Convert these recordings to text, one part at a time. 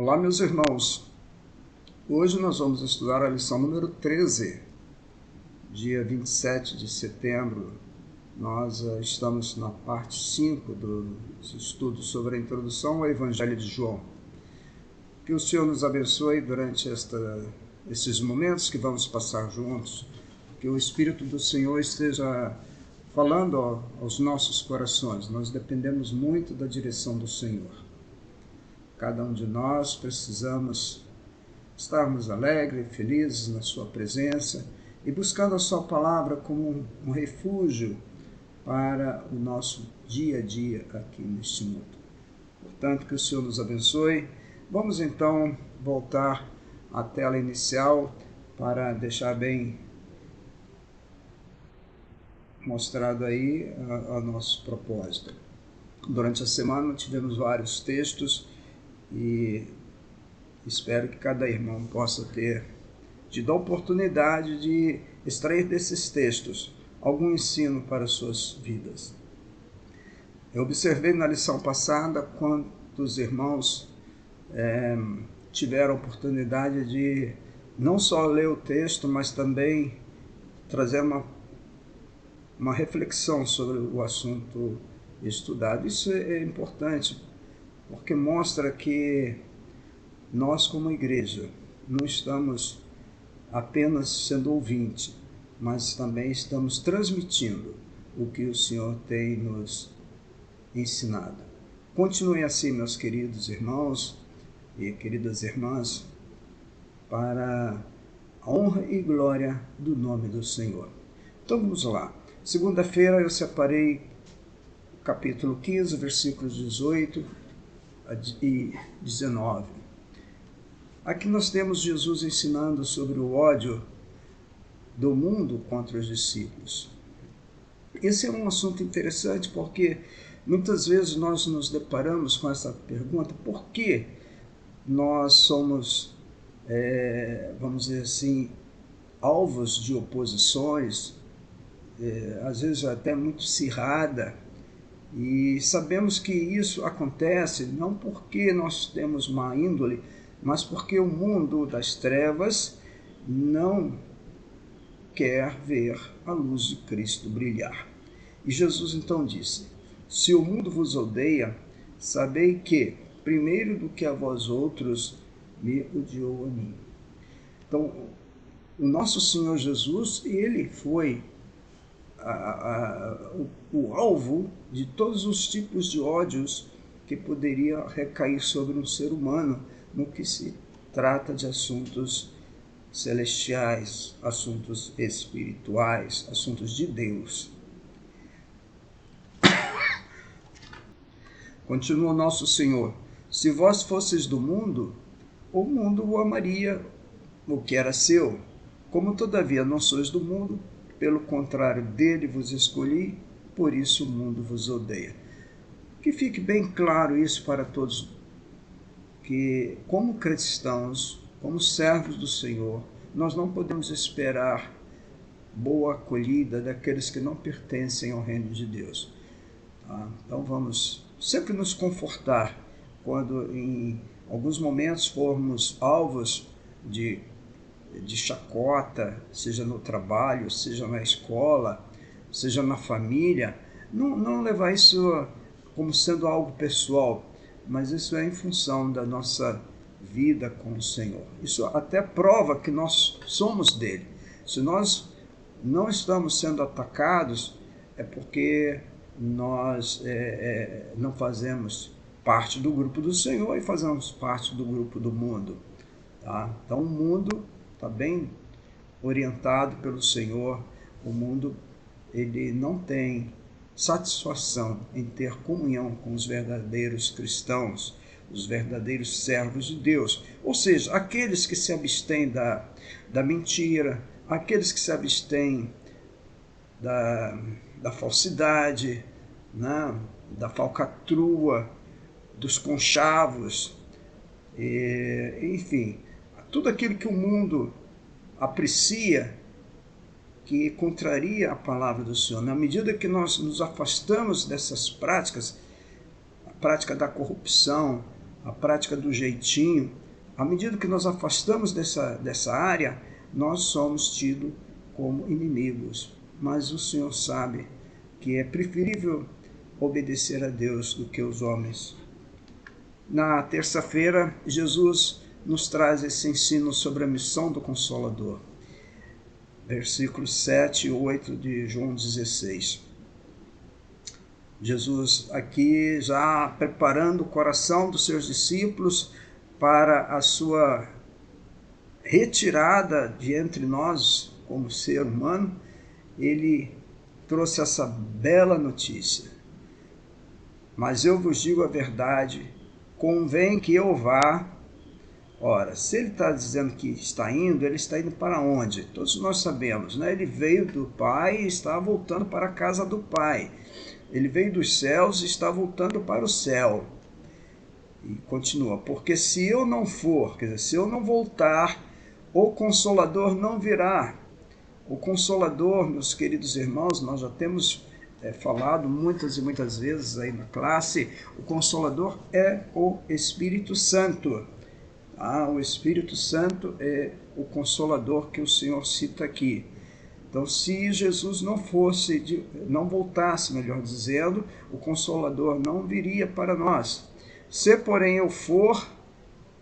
Olá, meus irmãos. Hoje nós vamos estudar a lição número 13, dia 27 de setembro. Nós estamos na parte 5 dos estudos sobre a introdução ao Evangelho de João. Que o Senhor nos abençoe durante esses momentos que vamos passar juntos. Que o Espírito do Senhor esteja falando aos nossos corações. Nós dependemos muito da direção do Senhor. Cada um de nós precisamos estarmos alegres, felizes na sua presença e buscando a sua palavra como um refúgio para o nosso dia a dia aqui neste mundo. Portanto, que o Senhor nos abençoe. Vamos então voltar à tela inicial para deixar bem mostrado aí o nosso propósito. Durante a semana tivemos vários textos e espero que cada irmão possa ter tido a oportunidade de extrair desses textos algum ensino para as suas vidas. Eu observei na lição passada quantos irmãos tiveram a oportunidade de não só ler o texto, mas também trazer uma reflexão sobre o assunto estudado. Isso é importante, porque mostra que nós, como igreja, não estamos apenas sendo ouvinte, mas também estamos transmitindo o que o Senhor tem nos ensinado. Continuem assim, meus queridos irmãos e queridas irmãs, para a honra e glória do nome do Senhor. Então vamos lá. Segunda-feira eu separei capítulo 15, versículos 18 e 19. Aqui nós temos Jesus ensinando sobre o ódio do mundo contra os discípulos. Esse é um assunto interessante porque muitas vezes nós nos deparamos com essa pergunta: por que nós somos, vamos dizer assim, alvos de oposições, às vezes até muito acirrada, e sabemos que isso acontece não porque nós temos má índole, mas porque o mundo das trevas não quer ver a luz de Cristo brilhar. E Jesus então disse: se o mundo vos odeia, sabei que, primeiro do que a vós outros, me odiou a mim. Então, o nosso Senhor Jesus, ele foi o alvo de todos os tipos de ódios que poderia recair sobre um ser humano no que se trata de assuntos celestiais, assuntos espirituais, assuntos de Deus. Continua nosso Senhor: se vós fosseis do mundo, o mundo o amaria o que era seu. Como todavia não sois do mundo, pelo contrário, dele vos escolhi, por isso o mundo vos odeia. Que fique bem claro isso para todos, que como cristãos, como servos do Senhor, nós não podemos esperar boa acolhida daqueles que não pertencem ao reino de Deus. Então vamos sempre nos confortar quando em alguns momentos formos alvos de chacota, seja no trabalho, seja na escola, seja na família. Não levar isso como sendo algo pessoal, mas isso é em função da nossa vida com o Senhor. Isso até prova que nós somos dele. Se nós não estamos sendo atacados, é porque nós não fazemos parte do grupo do Senhor e fazemos parte do grupo do mundo. Tá? Então o mundo está bem orientado pelo Senhor. O mundo ele não tem satisfação em ter comunhão com os verdadeiros cristãos, os verdadeiros servos de Deus, ou seja, aqueles que se abstêm da mentira, aqueles que se abstêm da falsidade, né? Da falcatrua, dos conchavos, enfim, tudo aquilo que o mundo aprecia, que contraria a palavra do Senhor. Na medida que nós nos afastamos dessas práticas, a prática da corrupção, a prática do jeitinho, à medida que nos afastamos dessa área, nós somos tidos como inimigos. Mas o Senhor sabe que é preferível obedecer a Deus do que os homens. Na terça-feira, Jesus nos traz esse ensino sobre a missão do Consolador. Versículos 7 e 8 de João 16. Jesus aqui já preparando o coração dos seus discípulos para a sua retirada de entre nós como ser humano, ele trouxe essa bela notícia. Mas eu vos digo a verdade, convém que eu vá. Ora, se ele está dizendo que está indo, ele está indo para onde? Todos nós sabemos, né? Ele veio do Pai e está voltando para a casa do Pai. Ele veio dos céus e está voltando para o céu. E continua, porque se eu não for, quer dizer, se eu não voltar, o Consolador não virá. O Consolador, meus queridos irmãos, nós já temos falado muitas e muitas vezes aí na classe, o Consolador é o Espírito Santo. O Espírito Santo é o Consolador que o Senhor cita aqui. Então, se Jesus não voltasse, melhor dizendo, o Consolador não viria para nós. Se, porém, eu for,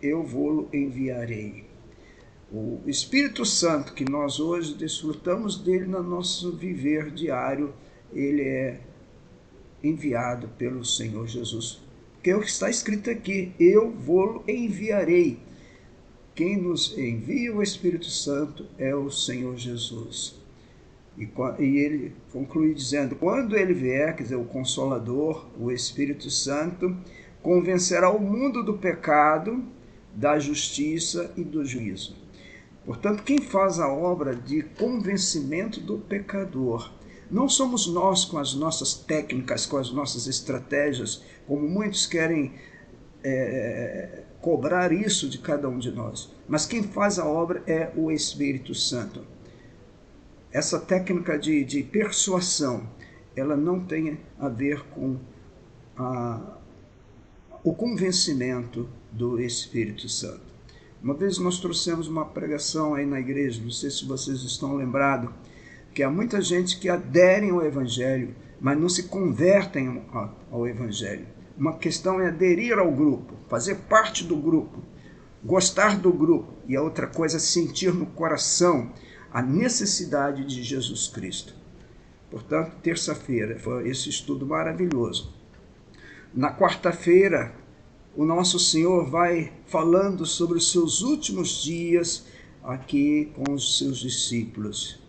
eu vou-lo enviarei. O Espírito Santo, que nós hoje desfrutamos dele no nosso viver diário, ele é enviado pelo Senhor Jesus. Porque o que está escrito aqui, eu vou-lo enviarei. Quem nos envia o Espírito Santo é o Senhor Jesus. E ele conclui dizendo, quando ele vier, quer dizer, o Consolador, o Espírito Santo, convencerá o mundo do pecado, da justiça e do juízo. Portanto, quem faz a obra de convencimento do pecador não somos nós com as nossas técnicas, com as nossas estratégias, como muitos querem cobrar isso de cada um de nós. Mas quem faz a obra é o Espírito Santo. Essa técnica de persuasão, ela não tem a ver com o convencimento do Espírito Santo. Uma vez nós trouxemos uma pregação aí na igreja, não sei se vocês estão lembrados, que há muita gente que aderem ao Evangelho, mas não se convertem ao Evangelho. Uma questão é aderir ao grupo, fazer parte do grupo, gostar do grupo, e a outra coisa é sentir no coração a necessidade de Jesus Cristo. Portanto, terça-feira foi esse estudo maravilhoso. Na quarta-feira, o nosso Senhor vai falando sobre os seus últimos dias aqui com os seus discípulos.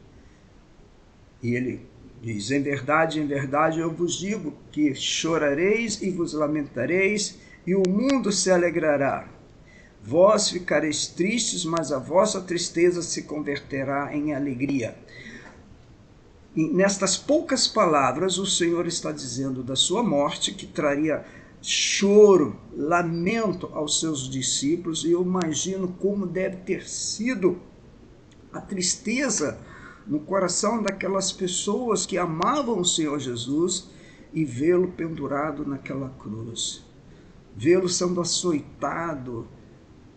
E ele diz, em verdade, eu vos digo que chorareis e vos lamentareis, e o mundo se alegrará. Vós ficareis tristes, mas a vossa tristeza se converterá em alegria. E nestas poucas palavras, o Senhor está dizendo da sua morte, que traria choro, lamento aos seus discípulos, e eu imagino como deve ter sido a tristeza no coração daquelas pessoas que amavam o Senhor Jesus e vê-lo pendurado naquela cruz, vê-lo sendo açoitado,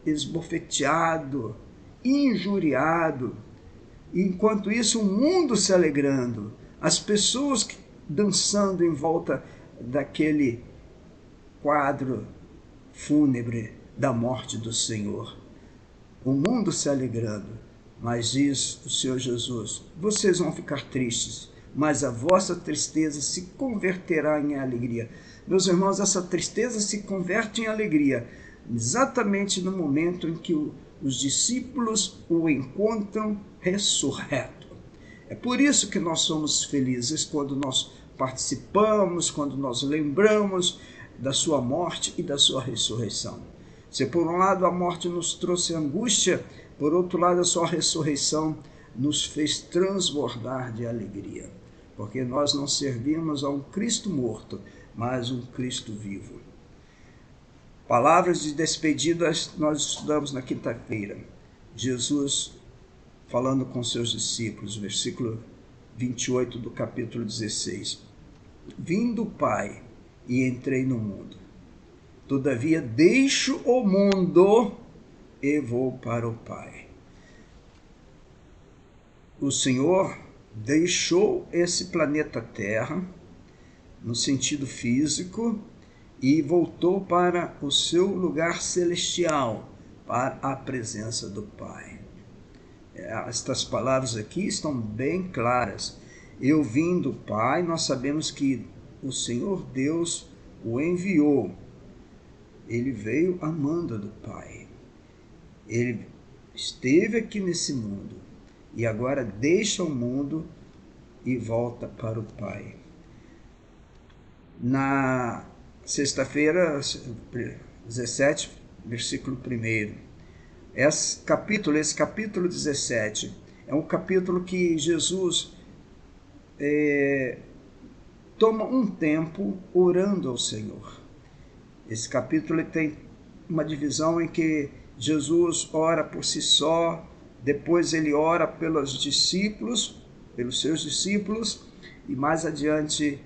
esbofeteado, injuriado, e enquanto isso o mundo se alegrando, as pessoas dançando em volta daquele quadro fúnebre da morte do Senhor. O mundo se alegrando. Mas diz o Senhor Jesus, vocês vão ficar tristes, mas a vossa tristeza se converterá em alegria. Meus irmãos, essa tristeza se converte em alegria, exatamente no momento em que os discípulos o encontram ressurreto. É por isso que nós somos felizes quando nós participamos, quando nós lembramos da sua morte e da sua ressurreição. Se por um lado a morte nos trouxe angústia, por outro lado, a sua ressurreição nos fez transbordar de alegria, porque nós não servimos a um Cristo morto, mas um Cristo vivo. Palavras de despedidas nós estudamos na quinta-feira. Jesus falando com seus discípulos, versículo 28 do capítulo 16. Vim do Pai e entrei no mundo. Todavia deixo o mundo e vou para o Pai. O Senhor deixou esse planeta Terra, no sentido físico, e voltou para o seu lugar celestial, para a presença do Pai. Estas palavras aqui estão bem claras. Eu vim do Pai, nós sabemos que o Senhor Deus o enviou. Ele veio a mando do Pai. Ele esteve aqui nesse mundo e agora deixa o mundo e volta para o Pai. Na sexta-feira, 17, versículo 1. Esse capítulo 17, é um capítulo que Jesus toma um tempo orando ao Senhor. Esse capítulo tem uma divisão em que Jesus ora por si só, depois ele ora pelos seus discípulos, e mais adiante,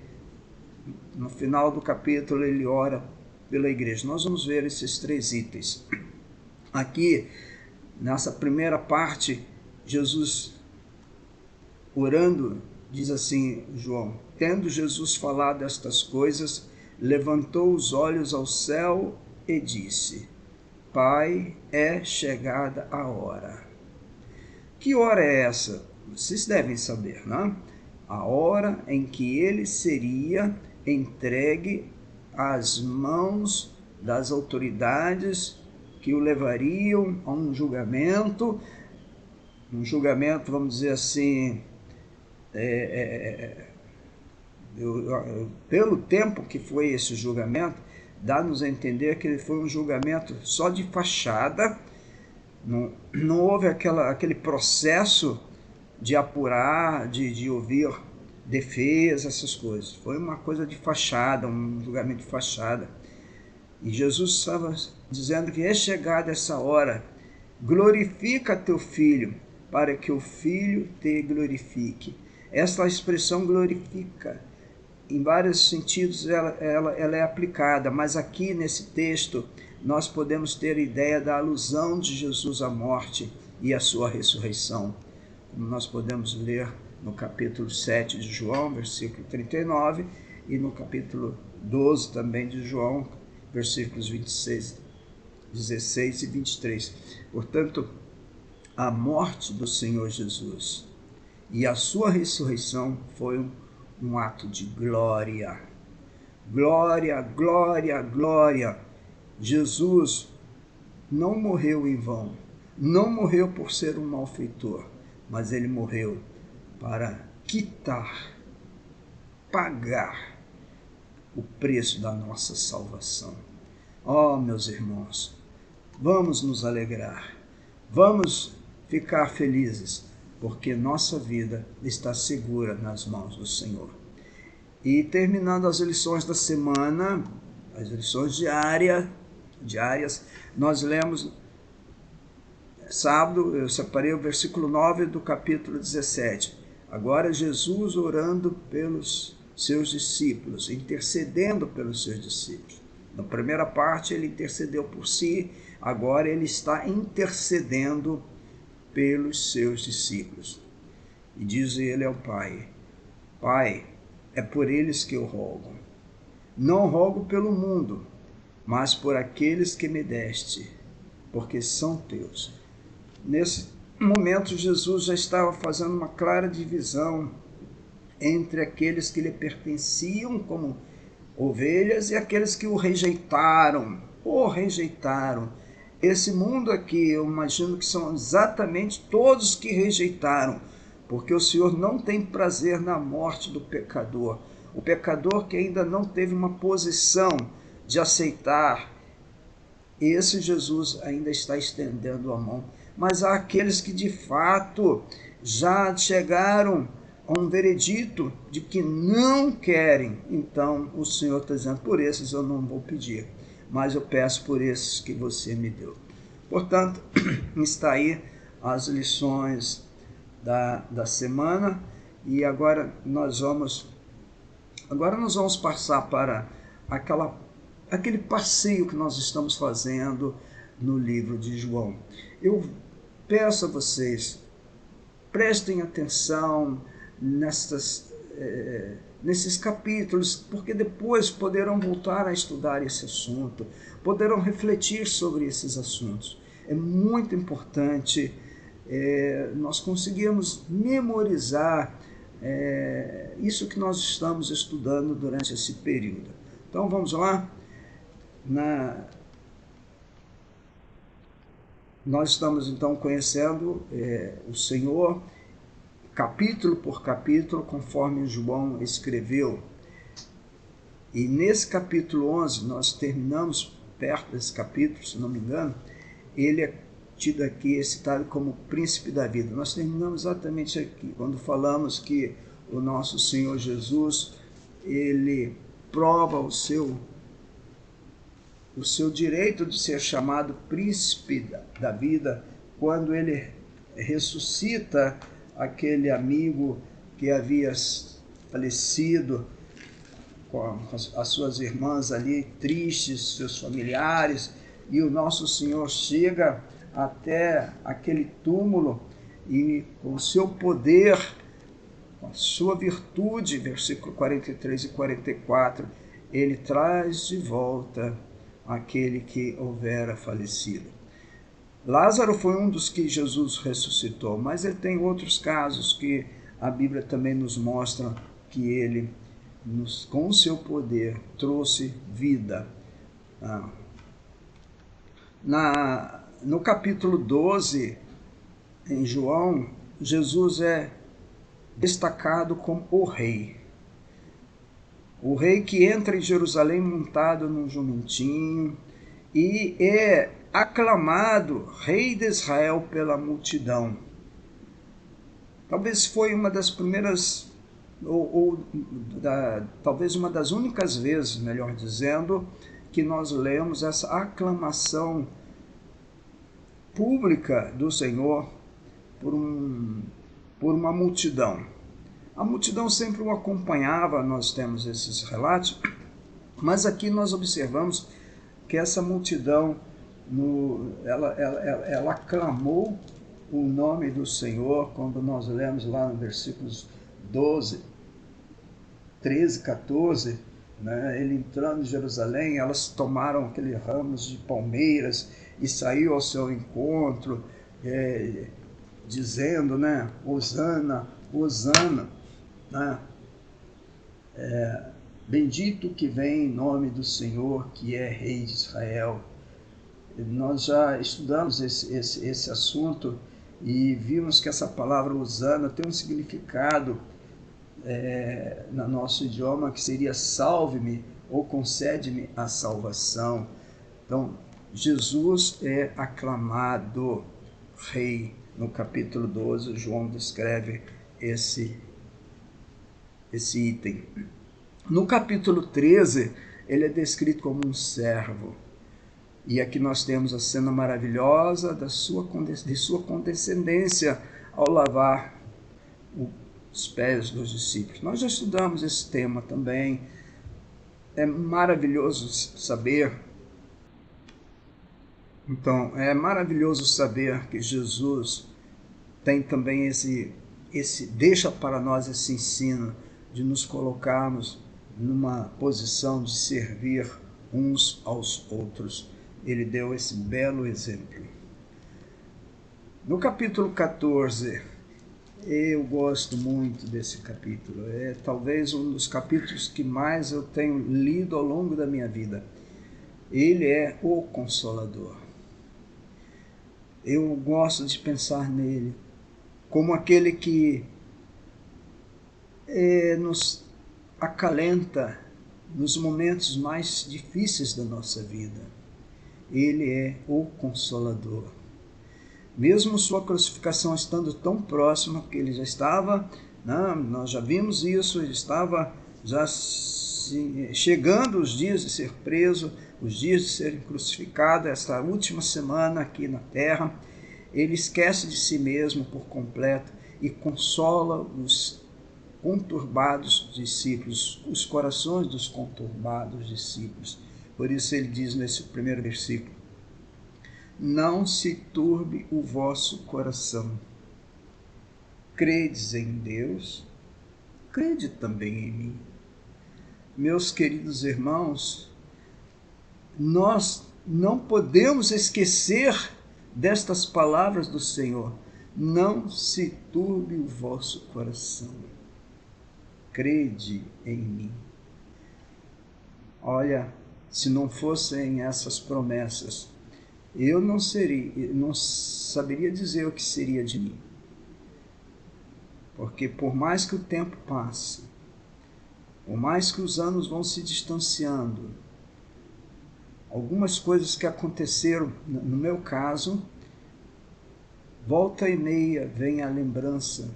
no final do capítulo, ele ora pela igreja. Nós vamos ver esses 3 itens. Aqui, nessa primeira parte, Jesus orando, diz assim, João: tendo Jesus falado estas coisas, levantou os olhos ao céu e disse: Pai, é chegada a hora. Que hora é essa? Vocês devem saber, né? A hora em que ele seria entregue às mãos das autoridades que o levariam a um julgamento, vamos dizer assim, pelo tempo que foi esse julgamento, dá-nos a entender que ele foi um julgamento só de fachada, não houve aquele processo de apurar, de ouvir defesa, essas coisas. Foi uma coisa de fachada, um julgamento de fachada. E Jesus estava dizendo que é chegada essa hora, glorifica teu filho, para que o filho te glorifique. Essa expressão glorifica, em vários sentidos ela é aplicada, mas aqui nesse texto nós podemos ter a ideia da alusão de Jesus à morte e à sua ressurreição, como nós podemos ler no capítulo 7 de João, versículo 39, e no capítulo 12 também de João, versículos 16 e 23. Portanto, a morte do Senhor Jesus e a sua ressurreição foi um ato de glória. Glória, glória, glória. Jesus não morreu em vão, não morreu por ser um malfeitor, mas ele morreu para quitar, pagar o preço da nossa salvação. Oh, meus irmãos, vamos nos alegrar, vamos ficar felizes, porque nossa vida está segura nas mãos do Senhor. E terminando as lições da semana, as lições diárias, nós lemos sábado, eu separei o versículo 9 do capítulo 17. Agora Jesus orando pelos seus discípulos, intercedendo pelos seus discípulos. Na primeira parte ele intercedeu por si, agora ele está intercedendo pelos seus discípulos. E diz ele ao Pai: Pai, é por eles que eu rogo. Não rogo pelo mundo, mas por aqueles que me deste, porque são teus. Nesse momento, Jesus já estava fazendo uma clara divisão entre aqueles que lhe pertenciam como ovelhas e aqueles que o rejeitaram. Esse mundo aqui, eu imagino que são exatamente todos que rejeitaram, porque o Senhor não tem prazer na morte do pecador. O pecador que ainda não teve uma posição de aceitar, esse Jesus ainda está estendendo a mão. Mas há aqueles que de fato já chegaram a um veredito de que não querem. Então o Senhor está dizendo: por esses eu não vou pedir, mas eu peço por esses que você me deu. Portanto, está aí as lições da semana. E agora nós vamos passar para aquela aquele passeio que nós estamos fazendo no livro de João. Eu peço a vocês, prestem atenção nesses capítulos, porque depois poderão voltar a estudar esse assunto, poderão refletir sobre esses assuntos. É muito importante nós conseguirmos memorizar isso que nós estamos estudando durante esse período. Então vamos lá? Nós estamos então conhecendo o Senhor capítulo por capítulo, conforme João escreveu. E nesse capítulo 11, nós terminamos perto desse capítulo, se não me engano, ele é tido aqui, citado como príncipe da vida. Nós terminamos exatamente aqui, quando falamos que o nosso Senhor Jesus, ele prova o seu direito de ser chamado príncipe da vida, quando ele ressuscita aquele amigo que havia falecido, com as suas irmãs ali tristes, seus familiares, e o nosso Senhor chega até aquele túmulo e com o seu poder, com a sua virtude, versículo 43 e 44, ele traz de volta aquele que houvera falecido. Lázaro foi um dos que Jesus ressuscitou, mas ele tem outros casos que a Bíblia também nos mostra que ele, com o seu poder, trouxe vida. No capítulo 12, em João, Jesus é destacado como o rei. O rei que entra em Jerusalém montado num jumentinho e é aclamado rei de Israel pela multidão. Talvez foi uma das primeiras, talvez uma das únicas vezes, melhor dizendo, que nós lemos essa aclamação pública do Senhor por uma multidão. A multidão sempre o acompanhava, nós temos esses relatos, mas aqui nós observamos que essa multidão, ela aclamou o nome do Senhor, quando nós lemos lá no versículos 12, 13, 14, né, ele entrando em Jerusalém, elas tomaram aqueles ramos de palmeiras e saiu ao seu encontro, dizendo, né, Hosana, Hosana, né, bendito que vem em nome do Senhor, que é Rei de Israel. Nós já estudamos esse assunto e vimos que essa palavra Hosana tem um significado no nosso idioma que seria salve-me ou concede-me a salvação. Então, Jesus é aclamado rei. No capítulo 12, João descreve esse item. No capítulo 13, ele é descrito como um servo. E aqui nós temos a cena maravilhosa de sua condescendência ao lavar os pés dos discípulos. Nós já estudamos esse tema também. É maravilhoso saber. Então, é maravilhoso saber que Jesus tem também deixa para nós esse ensino de nos colocarmos numa posição de servir uns aos outros. Ele deu esse belo exemplo. No capítulo 14, eu gosto muito desse capítulo. É talvez um dos capítulos que mais eu tenho lido ao longo da minha vida. Ele é o Consolador. Eu gosto de pensar nele como aquele que nos acalenta nos momentos mais difíceis da nossa vida. Ele é o Consolador. Mesmo sua crucificação estando tão próxima, que ele já estava, nós já vimos isso, ele estava já chegando os dias de ser preso, os dias de ser crucificado, esta última semana aqui na terra, ele esquece de si mesmo por completo e consola os conturbados discípulos, os corações dos conturbados discípulos, Por isso ele diz nesse primeiro versículo: não se turbe o vosso coração. Credes em Deus, crede também em mim. Meus queridos irmãos, nós não podemos esquecer destas palavras do Senhor. Não se turbe o vosso coração. Crede em mim. Olha, se não fossem essas promessas, eu não saberia dizer o que seria de mim. Porque por mais que o tempo passe, por mais que os anos vão se distanciando, algumas coisas que aconteceram, no meu caso, volta e meia vem a lembrança.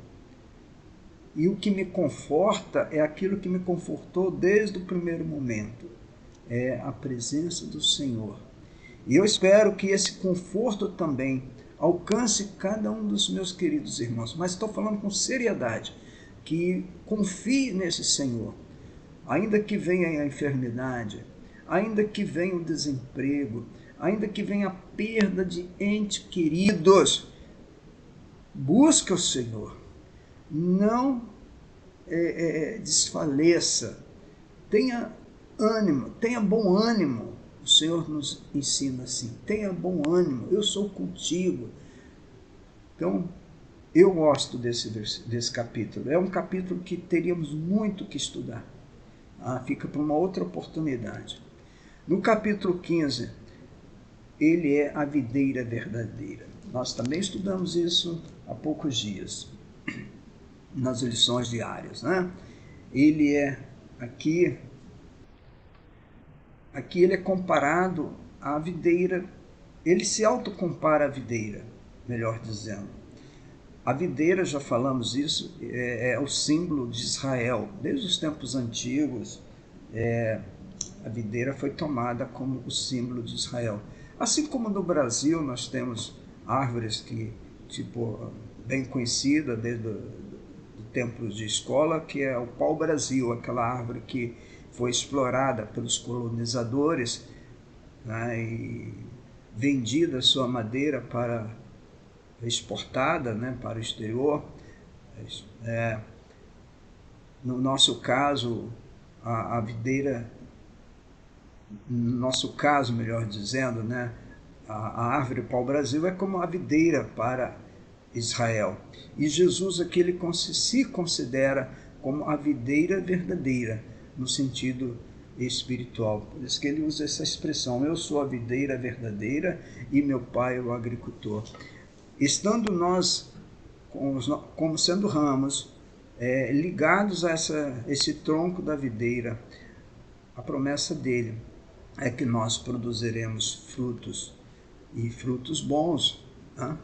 E o que me conforta é aquilo que me confortou desde o primeiro momento. É a presença do Senhor. E eu espero que esse conforto também alcance cada um dos meus queridos irmãos. Mas estou falando com seriedade, que confie nesse Senhor. Ainda que venha a enfermidade, ainda que venha o desemprego, ainda que venha a perda de entes queridos, busque o Senhor. Não desfaleça. Tenha ânimo, tenha bom ânimo. O Senhor nos ensina assim: tenha bom ânimo, eu sou contigo. Então, eu gosto desse capítulo. É um capítulo que teríamos muito que estudar. Fica para uma outra oportunidade. No capítulo 15, ele é a videira verdadeira. Nós também estudamos isso há poucos dias, nas lições diárias, né? Ele é aqui ele é comparado à videira, ele se autocompara à videira, melhor dizendo. A videira, já falamos isso, é o símbolo de Israel. Desde os tempos antigos, a videira foi tomada como o símbolo de Israel. Assim como no Brasil nós temos árvores que, bem conhecida desde o tempo de escola, que é o pau-brasil, aquela árvore que foi explorada pelos colonizadores, né, e vendida a sua madeira para exportada, né, para o exterior. No nosso caso, a videira, no nosso caso, melhor dizendo, né, a árvore pau-brasil é como a videira para Israel. E Jesus aqui ele se considera como a videira verdadeira, no sentido espiritual. Por isso que ele usa essa expressão: eu sou a videira verdadeira e meu pai é o agricultor. Estando nós, como sendo ramos, ligados a esse tronco da videira, a promessa dele é que nós produziremos frutos, e frutos bons, né?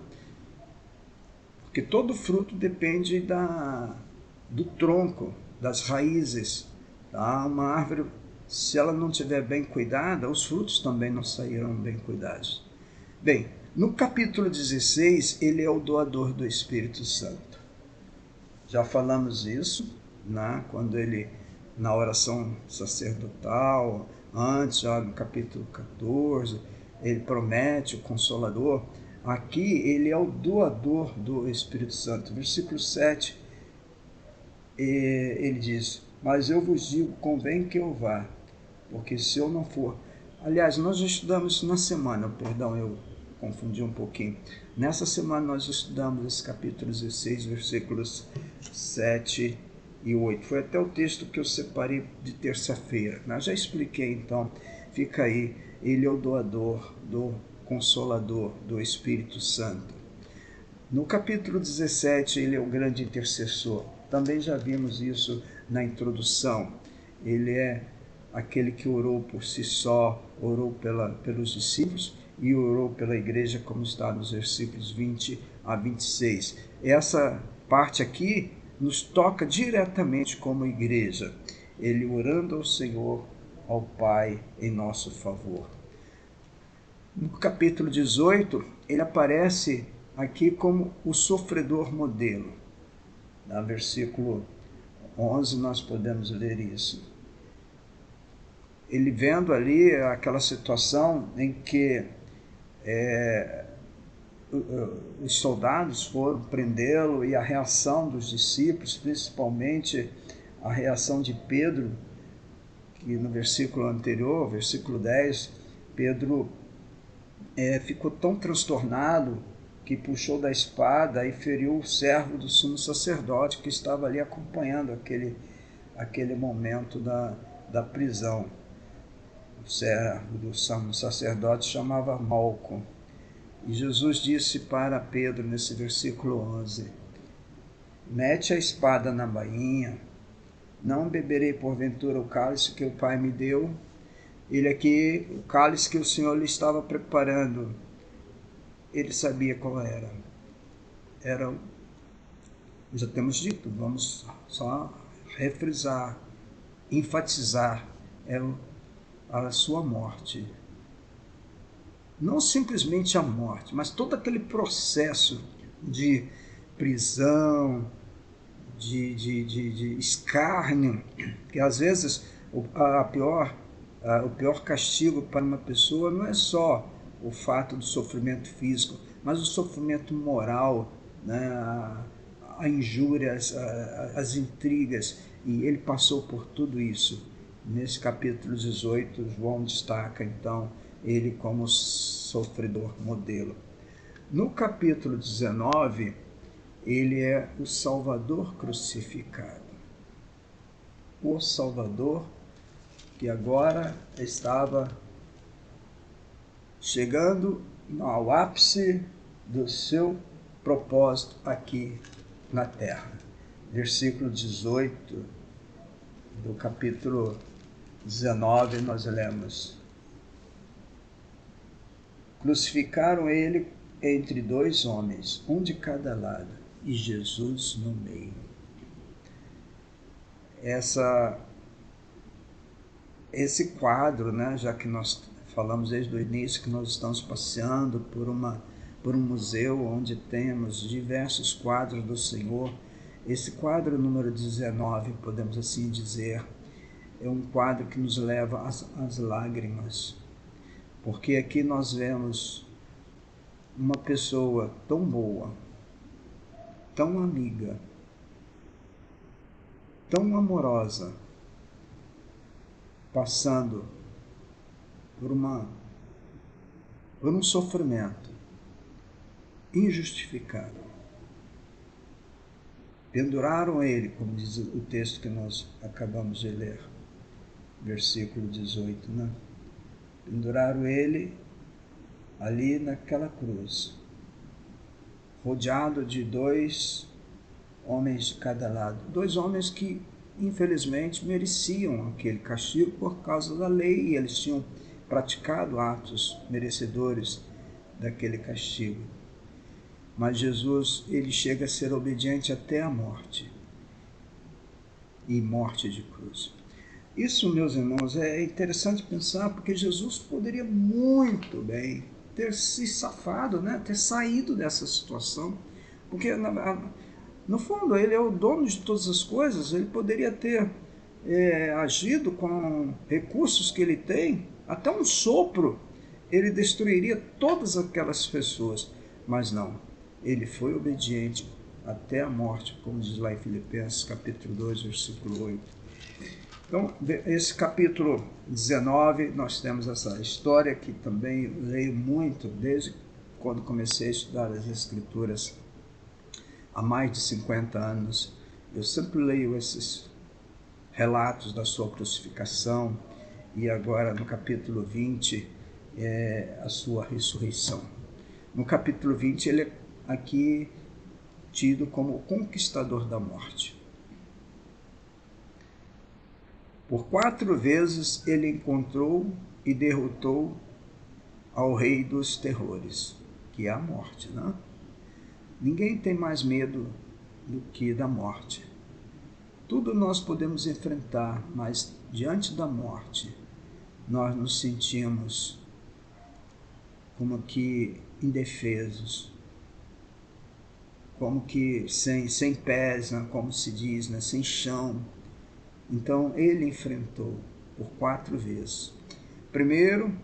Porque todo fruto depende do tronco, das raízes. Tá? Uma árvore, se ela não estiver bem cuidada, os frutos também não sairão bem cuidados. Bem, no capítulo 16, ele é o doador do Espírito Santo. Já falamos isso, né? Quando ele, na oração sacerdotal, antes, já no capítulo 14, ele promete o Consolador. Aqui ele é o doador do Espírito Santo. Versículo 7, ele diz: mas eu vos digo, convém que eu vá, porque se eu não for... Aliás, nós já estudamos isso na semana, eu confundi um pouquinho. Nessa semana nós estudamos esse capítulo 16, versículos 7 e 8. Foi até o texto que eu separei de terça-feira. Eu já expliquei, então fica aí. Ele é o doador do Consolador, do Espírito Santo. No capítulo 17, ele é o grande intercessor. Também já vimos isso na introdução. Ele é aquele que orou por si só, orou pelos discípulos e orou pela igreja, como está nos versículos 20 a 26. Essa parte aqui nos toca diretamente como igreja. Ele orando ao Senhor, ao Pai, em nosso favor. No capítulo 18, ele aparece aqui como o sofredor modelo. No versículo 11 nós podemos ler isso. ele vendo ali aquela situação em que os soldados foram prendê-lo e a reação dos discípulos, principalmente a reação de Pedro, que no versículo anterior, versículo 10, Pedro ficou tão transtornado que puxou da espada e feriu o servo do sumo sacerdote que estava ali acompanhando aquele momento da prisão. O servo do sumo sacerdote chamava Malco. E Jesus disse para Pedro nesse versículo 11: mete a espada na bainha, não beberei porventura o cálice que o Pai me deu. Ele aqui, o cálice que o Senhor lhe estava preparando, ele sabia qual era. Já temos dito, vamos só refrisar, enfatizar, a sua morte. Não simplesmente a morte, mas todo aquele processo de prisão, de escárnio, que às vezes o pior castigo para uma pessoa não é só o fato do sofrimento físico, mas o sofrimento moral, né? A injúria, as intrigas, e ele passou por tudo isso. Nesse capítulo 18, João destaca então ele como sofredor modelo. No capítulo 19, ele é o Salvador crucificado. O Salvador que agora estava chegando ao ápice do seu propósito aqui na terra. Versículo 18 do capítulo 19, nós lemos: crucificaram ele entre dois homens, um de cada lado, e Jesus no meio. Esse quadro, né, já que nós falamos desde o início que nós estamos passeando por um museu onde temos diversos quadros do Senhor, esse quadro número 19, podemos assim dizer, é um quadro que nos leva às lágrimas, porque aqui nós vemos uma pessoa tão boa, tão amiga, tão amorosa, passando por um sofrimento injustificado. Penduraram ele, como diz o texto que nós acabamos de ler, versículo 18, né? Penduraram ele ali naquela cruz, rodeado de dois homens de cada lado, dois homens que infelizmente mereciam aquele castigo por causa da lei, e eles tinham praticado atos merecedores daquele castigo. Mas Jesus, ele chega a ser obediente até a morte, e morte de cruz. Isso, meus irmãos, é interessante pensar, porque Jesus poderia muito bem ter se safado, né? Ter saído dessa situação, porque no fundo ele é o dono de todas as coisas, ele poderia ter agido com recursos que ele tem, até um sopro, ele destruiria todas aquelas pessoas, mas não, ele foi obediente até a morte, como diz lá em Filipenses capítulo 2, versículo 8. Então, esse capítulo 19, nós temos essa história que também leio muito desde quando comecei a estudar as Escrituras há mais de 50 anos. Eu sempre leio esses relatos da sua crucificação e agora no capítulo 20 a sua ressurreição. No capítulo 20 ele é aqui tido como o conquistador da morte. Por 4 vezes ele encontrou e derrotou ao rei dos terrores, que é a morte, né? Ninguém tem mais medo do que da morte. Tudo nós podemos enfrentar, mas diante da morte, nós nos sentimos como que indefesos, como que sem pés, né? Como se diz, né? Sem chão. Então ele enfrentou por 4 vezes. Primeiro,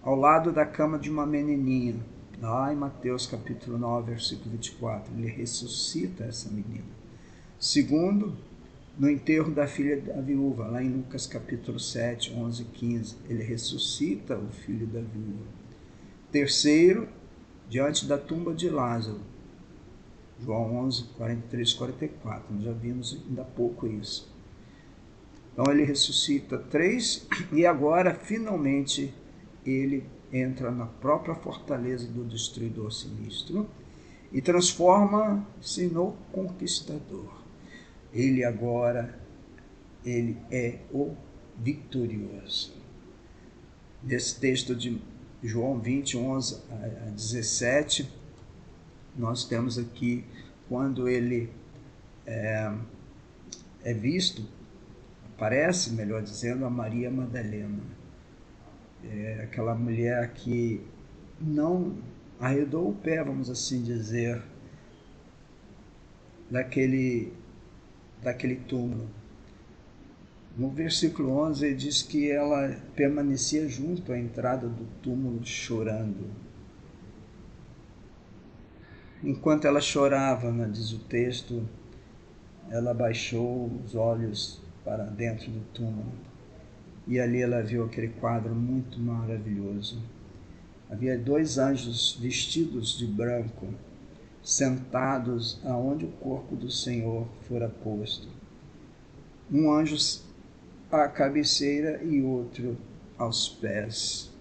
ao lado da cama de uma menininha, lá em Mateus capítulo 9, versículo 24, ele ressuscita essa menina. Segundo, no enterro da filha da viúva, lá em Lucas capítulo 7, 11 e 15, ele ressuscita o filho da viúva. Terceiro, diante da tumba de Lázaro, João 11, 43 e 44, nós já vimos ainda há pouco isso. Então ele ressuscita 3 e agora finalmente ele entra na própria fortaleza do destruidor sinistro e transforma-se no conquistador. Ele é o vitorioso. Nesse texto de João 20, 11 a 17, nós temos aqui quando ele é visto, aparece, melhor dizendo, a Maria Madalena. Aquela mulher que não arredou o pé, vamos assim dizer, daquele túmulo. No versículo 11 ele diz que ela permanecia junto à entrada do túmulo chorando. Enquanto ela chorava, diz o texto, ela baixou os olhos para dentro do túmulo e ali ela viu aquele quadro muito maravilhoso. Havia 2 anjos vestidos de branco, sentados aonde o corpo do Senhor fora posto. Um anjo à cabeceira e outro aos pés.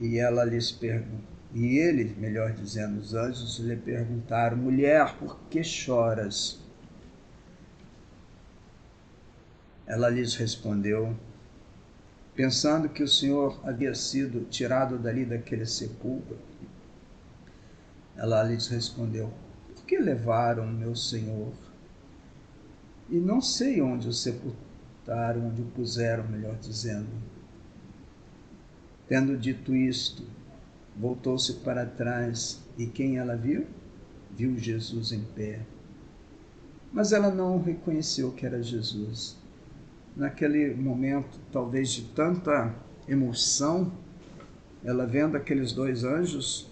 E ela lhes perguntou, e ele, melhor dizendo, os anjos lhe perguntaram: mulher, por que choras? Ela lhes respondeu, pensando que o Senhor havia sido tirado dali daquele sepulcro. Ela lhes respondeu: por que levaram meu Senhor? E não sei onde o sepultaram, onde o puseram, melhor dizendo. Tendo dito isto, voltou-se para trás e quem ela viu? Viu Jesus em pé. Mas ela não reconheceu que era Jesus. Naquele momento, talvez de tanta emoção, ela vendo aqueles 2 anjos,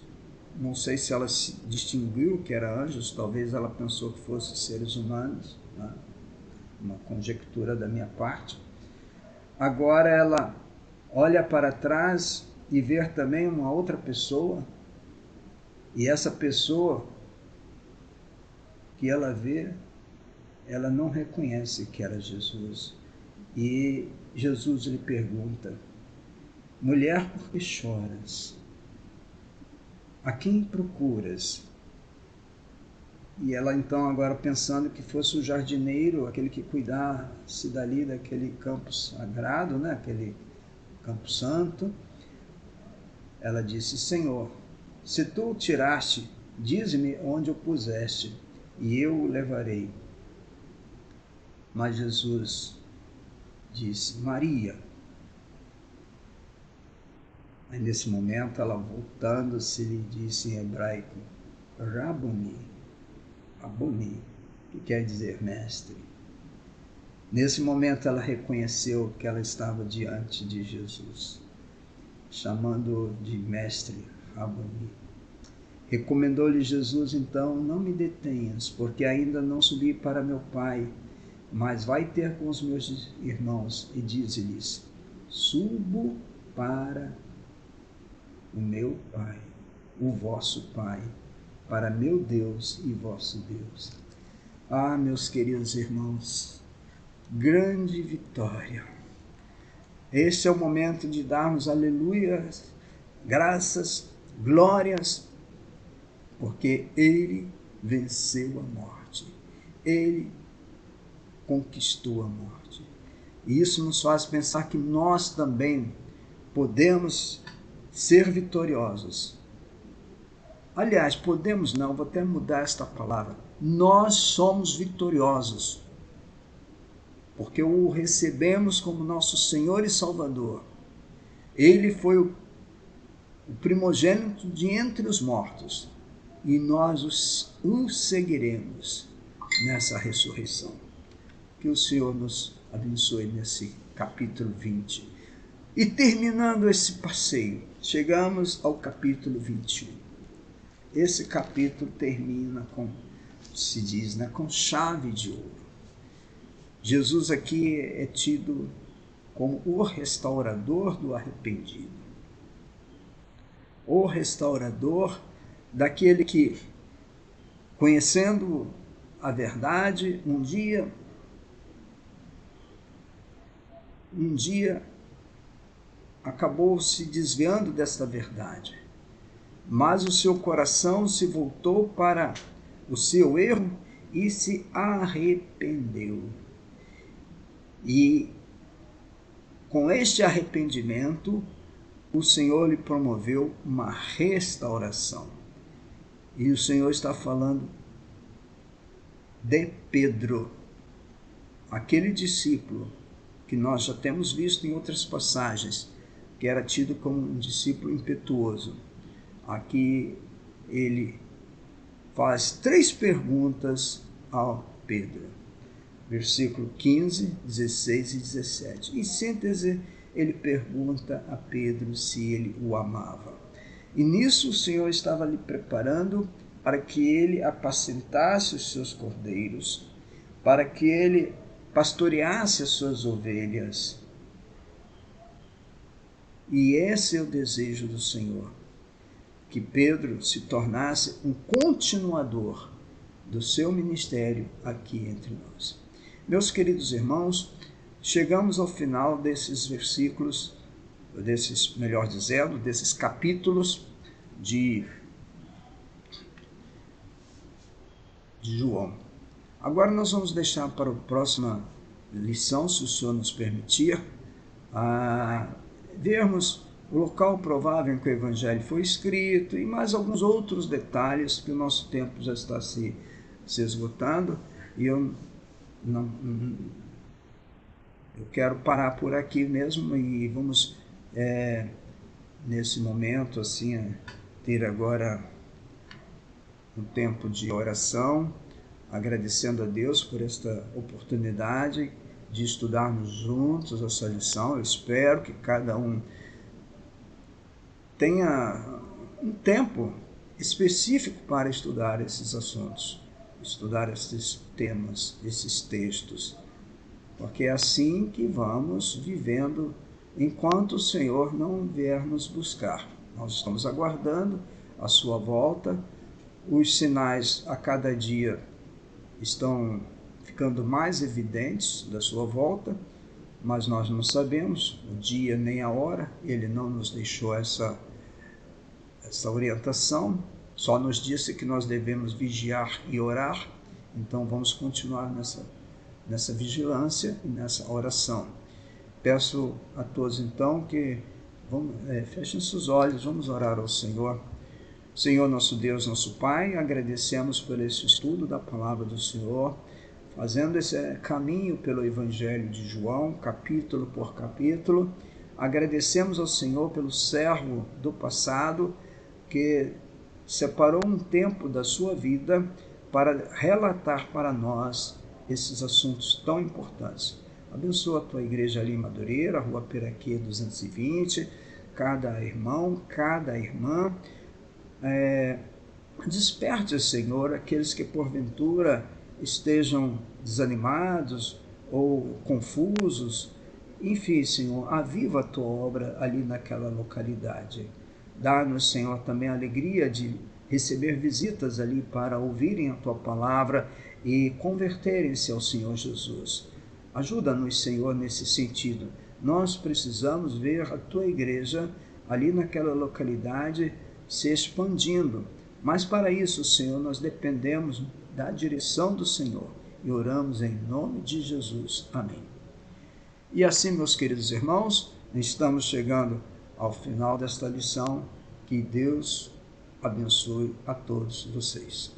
não sei se ela se distinguiu que eram anjos, talvez ela pensou que fossem seres humanos, né? Uma conjectura da minha parte. Agora ela olha para trás e vê também uma outra pessoa, e essa pessoa que ela vê, ela não reconhece que era Jesus. E Jesus lhe pergunta: mulher, por que choras? A quem procuras? E ela então, agora pensando que fosse o jardineiro, aquele que cuidasse dali daquele campo sagrado, né? Aquele campo santo, ela disse: Senhor, se tu o tiraste, dize-me onde o puseste, e eu o levarei. Mas Jesus disse: Maria. Aí nesse momento ela, voltando-se, lhe disse em hebraico: Rabuni, Rabuni, que quer dizer mestre. Nesse momento ela reconheceu que ela estava diante de Jesus, chamando-o de mestre, Rabuni. Recomendou-lhe Jesus então: não me detenhas, porque ainda não subi para meu Pai, mas vai ter com os meus irmãos e dize-lhes: subo para o meu Pai, o vosso Pai, para meu Deus e vosso Deus. Ah, meus queridos irmãos, grande vitória. Este é o momento de darmos aleluias, graças, glórias, porque Ele venceu a morte. Ele conquistou a morte. E isso nos faz pensar que nós também podemos ser vitoriosos. Aliás, podemos não, vou até mudar esta palavra. Nós somos vitoriosos, porque o recebemos como nosso Senhor e Salvador. Ele foi o primogênito de entre os mortos, e nós o seguiremos nessa ressurreição. Que o Senhor nos abençoe nesse capítulo 20. E terminando esse passeio, chegamos ao capítulo 21. Esse capítulo termina com, se diz, né, com chave de ouro. Jesus aqui é tido como o restaurador do arrependido. O restaurador daquele que, conhecendo a verdade, um dia acabou se desviando desta verdade, mas o seu coração se voltou para o seu erro e se arrependeu. E com este arrependimento, o Senhor lhe promoveu uma restauração. E o Senhor está falando de Pedro, aquele discípulo que nós já temos visto em outras passagens, que era tido como um discípulo impetuoso. Aqui ele faz 3 perguntas ao Pedro. Versículo 15, 16 e 17. Em síntese, ele pergunta a Pedro se ele o amava. E nisso o Senhor estava lhe preparando para que ele apacentasse os seus cordeiros, para que ele pastoreasse as suas ovelhas. E esse é o desejo do Senhor, que Pedro se tornasse um continuador do seu ministério aqui entre nós. Meus queridos irmãos, chegamos ao final desses versículos, desses capítulos de João. Agora nós vamos deixar para a próxima lição, se o Senhor nos permitir, vermos o local provável em que o Evangelho foi escrito e mais alguns outros detalhes, que o nosso tempo já está se esgotando, e eu quero parar por aqui mesmo, e vamos, nesse momento, assim, ter agora um tempo de oração, agradecendo a Deus por esta oportunidade de estudarmos juntos essa lição. Eu espero que cada um tenha um tempo específico para estudar esses assuntos, estudar esses temas, esses textos, porque é assim que vamos vivendo enquanto o Senhor não vier nos buscar. Nós estamos aguardando a sua volta, os sinais a cada dia estão ficando mais evidentes da sua volta, mas nós não sabemos o dia nem a hora. Ele não nos deixou essa orientação, só nos disse que nós devemos vigiar e orar. Então vamos continuar nessa vigilância e nessa oração. Peço a todos então que fechem seus olhos, vamos orar ao Senhor. Senhor, nosso Deus, nosso Pai, agradecemos por esse estudo da palavra do Senhor, fazendo esse caminho pelo Evangelho de João, capítulo por capítulo. Agradecemos ao Senhor pelo servo do passado, que separou um tempo da sua vida para relatar para nós esses assuntos tão importantes. Abençoa a tua igreja ali em Madureira, Rua Piraquê 220, cada irmão, cada irmã. Desperte, Senhor, aqueles que porventura estejam desanimados ou confusos. Enfim, Senhor, aviva a tua obra ali naquela localidade. Dá-nos, Senhor, também a alegria de receber visitas ali para ouvirem a tua palavra e converterem-se ao Senhor Jesus. Ajuda-nos, Senhor, nesse sentido. Nós precisamos ver a tua igreja ali naquela localidade se expandindo. Mas para isso, Senhor, nós dependemos da direção do Senhor e oramos em nome de Jesus. Amém. E assim, meus queridos irmãos, estamos chegando ao final desta lição. Que Deus abençoe a todos vocês.